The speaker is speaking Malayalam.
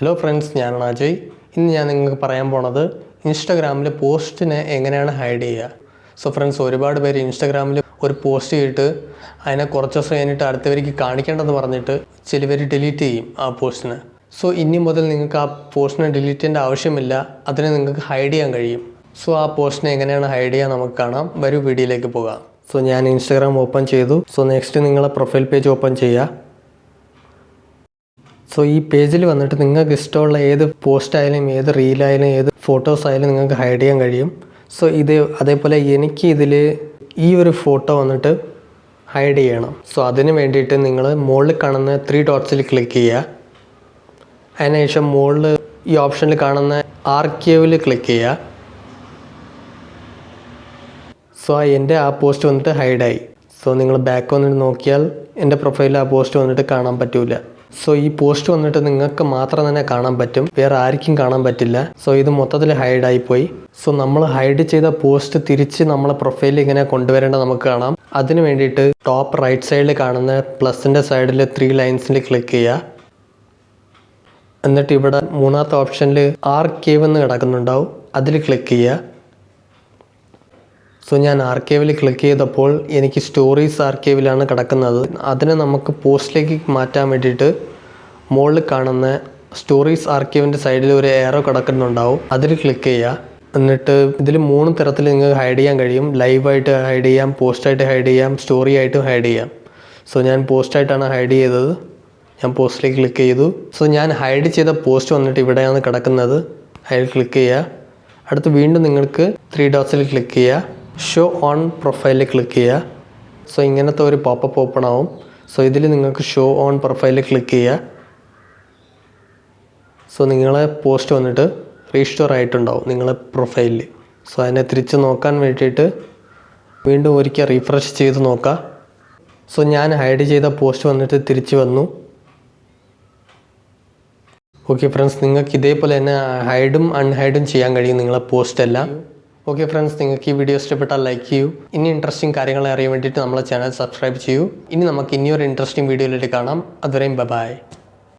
ഹലോ ഫ്രണ്ട്സ്, ഞാനാണ് അജയ്. ഇന്ന് ഞാൻ നിങ്ങൾക്ക് പറയാൻ പോണത് ഇൻസ്റ്റാഗ്രാമിൽ പോസ്റ്റിനെ എങ്ങനെയാണ് ഹൈഡ് ചെയ്യുക. സോ ഫ്രണ്ട്സ്, ഒരുപാട് പേര് ഇൻസ്റ്റാഗ്രാമിൽ ഒരു പോസ്റ്റ് ചെയ്തിട്ട് അതിനെ കുറച്ച് ദിവസം കഴിഞ്ഞിട്ട് അടുത്തവർക്ക് കാണിക്കേണ്ടെന്ന് പറഞ്ഞിട്ട് ചിലവർ ഡിലീറ്റ് ചെയ്യും ആ പോസ്റ്റിനെ. സോ ഇനി മുതൽ നിങ്ങൾക്ക് ആ പോസ്റ്റിനെ ഡിലീറ്റ് ചെയ്യേണ്ട ആവശ്യമില്ല, അതിനെ നിങ്ങൾക്ക് ഹൈഡ് ചെയ്യാൻ കഴിയും. സോ ആ പോസ്റ്റിനെ എങ്ങനെയാണ് ഹൈഡ് ചെയ്യുക നമുക്ക് കാണാം. വരൂ വീഡിയോയിലേക്ക് പോകാം. സോ ഞാൻ ഇൻസ്റ്റാഗ്രാം ഓപ്പൺ ചെയ്തു. സോ നെക്സ്റ്റ് നിങ്ങളെ പ്രൊഫൈൽ പേജ് ഓപ്പൺ ചെയ്യുക. സോ ഈ പേജിൽ വന്നിട്ട് നിങ്ങൾക്ക് ഇഷ്ടമുള്ള ഏത് പോസ്റ്റ് ആയാലും ഏത് റീലായാലും ഏത് ഫോട്ടോസ് ആയാലും നിങ്ങൾക്ക് ഹൈഡ് ചെയ്യാൻ കഴിയും. സോ അതേപോലെ എനിക്ക് ഇതിൽ ഈ ഒരു ഫോട്ടോ വന്നിട്ട് ഹൈഡ് ചെയ്യണം. സോ അതിന് വേണ്ടിയിട്ട് നിങ്ങൾ മുകളിൽ കാണുന്ന 3 ഡോട്ട്സിൽ ക്ലിക്ക് ചെയ്യുക. അതിനുശേഷം മുകളിൽ ഈ ഓപ്ഷനിൽ കാണുന്ന ആർക്കൈവിൽ ക്ലിക്ക് ചെയ്യുക. സോ എൻ്റെ ആ പോസ്റ്റ് വന്നിട്ട് ഹൈഡായി. സോ നിങ്ങൾ ബാക്ക് വന്നിട്ട് നോക്കിയാൽ എൻ്റെ പ്രൊഫൈലിൽ ആ പോസ്റ്റ് വന്നിട്ട് കാണാൻ പറ്റില്ല. സോ ഈ പോസ്റ്റ് വന്നിട്ട് നിങ്ങൾക്ക് മാത്രം തന്നെ കാണാൻ പറ്റും, വേറെ ആർക്കും കാണാൻ പറ്റില്ല. സോ ഇത് മൊത്തത്തിൽ ഹൈഡായിപ്പോയി. സോ നമ്മൾ ഹൈഡ് ചെയ്ത പോസ്റ്റ് തിരിച്ച് നമ്മളെ പ്രൊഫൈലിൽ ഇങ്ങനെ കൊണ്ടുവരേണ്ടത് നമുക്ക് കാണാം. അതിന് വേണ്ടിയിട്ട് ടോപ്പ് റൈറ്റ് സൈഡിൽ കാണുന്ന പ്ലസിൻ്റെ സൈഡിൽ 3 ലൈൻസിൽ ക്ലിക്ക് ചെയ്യുക. എന്നിട്ട് ഇവിടെ മൂന്നാമത്തെ ഓപ്ഷനിൽ ആർക്കൈവ് എന്ന് കിടക്കുന്നുണ്ടാവും, അതിൽ ക്ലിക്ക് ചെയ്യുക. സോ ഞാൻ ആർക്കൈവിൽ ക്ലിക്ക് ചെയ്തപ്പോൾ എനിക്ക് സ്റ്റോറീസ് ആർക്കൈവിലാണ് കിടക്കുന്നത്. അതിനെ നമുക്ക് പോസ്റ്റിലേക്ക് മാറ്റാൻ വേണ്ടിയിട്ട് മുകളിൽ കാണുന്ന സ്റ്റോറീസ് ആർക്കൈവിൻ്റെ സൈഡിൽ ഒരു ഏറോ കിടക്കുന്നുണ്ടാവും, അതിൽ ക്ലിക്ക് ചെയ്യുക. എന്നിട്ട് ഇതിൽ 3 തരത്തിൽ നിങ്ങൾക്ക് ഹൈഡ് ചെയ്യാൻ കഴിയും. ലൈവായിട്ട് ഹൈഡ് ചെയ്യാം, പോസ്റ്റായിട്ട് ഹൈഡ് ചെയ്യാം, സ്റ്റോറി ആയിട്ടും ഹൈഡ് ചെയ്യാം. സോ ഞാൻ പോസ്റ്റായിട്ടാണ് ഹൈഡ് ചെയ്തത്. ഞാൻ പോസ്റ്റിലേക്ക് ക്ലിക്ക് ചെയ്തു. സോ ഞാൻ ഹൈഡ് ചെയ്ത പോസ്റ്റ് വന്നിട്ട് ഇവിടെയാണ് കിടക്കുന്നത്, അതിൽ ക്ലിക്ക് ചെയ്യുക. അടുത്ത് വീണ്ടും നിങ്ങൾക്ക് 3 ഡോട്ട്സിൽ ക്ലിക്ക് ചെയ്യുക. ഷോ ഓൺ പ്രൊഫൈലിൽ ക്ലിക്ക് ചെയ്യുക. സോ ഇങ്ങനത്തെ ഒരു പോപ്പപ്പ് ഓപ്പൺ ആവും. സോ ഇതിൽ നിങ്ങൾക്ക് ഷോ ഓൺ പ്രൊഫൈലിൽ ക്ലിക്ക് ചെയ്യുക. സോ നിങ്ങളെ പോസ്റ്റ് വന്നിട്ട് റീസ്റ്റോർ ആയിട്ടുണ്ടാവും നിങ്ങളെ പ്രൊഫൈലിൽ. സോ അതിനെ തിരിച്ച് നോക്കാൻ വേണ്ടിയിട്ട് വീണ്ടും ഒരിക്കൽ റീഫ്രഷ് ചെയ്ത് നോക്കുക. സോ ഞാൻ ഹൈഡ് ചെയ്ത പോസ്റ്റ് വന്നിട്ട് തിരിച്ച് വന്നു. ഓക്കെ ഫ്രണ്ട്സ്, നിങ്ങൾക്ക് ഇതേപോലെ തന്നെ ഹൈഡും അൺഹൈഡും ചെയ്യാൻ കഴിയും നിങ്ങളെ പോസ്റ്റെല്ലാം. ഓക്കെ ഫ്രണ്ട്സ്, നിങ്ങൾക്ക് ഈ വീഡിയോ ഇഷ്ടപ്പെട്ടാൽ ലൈക്ക് ചെയ്യൂ. ഇനി ഇൻട്രസ്റ്റിംഗ് കാര്യങ്ങൾ അറിയാൻ വേണ്ടിയിട്ട് നമ്മളെ ചാനൽ സബ്സ്ക്രൈബ് ചെയ്യൂ. ഇനി നമുക്ക് ഇനിയൊരു ഇൻട്രസ്റ്റിംഗ് വീഡിയോയിലേക്ക് കാണാം. അതുവരെയും ബൈ.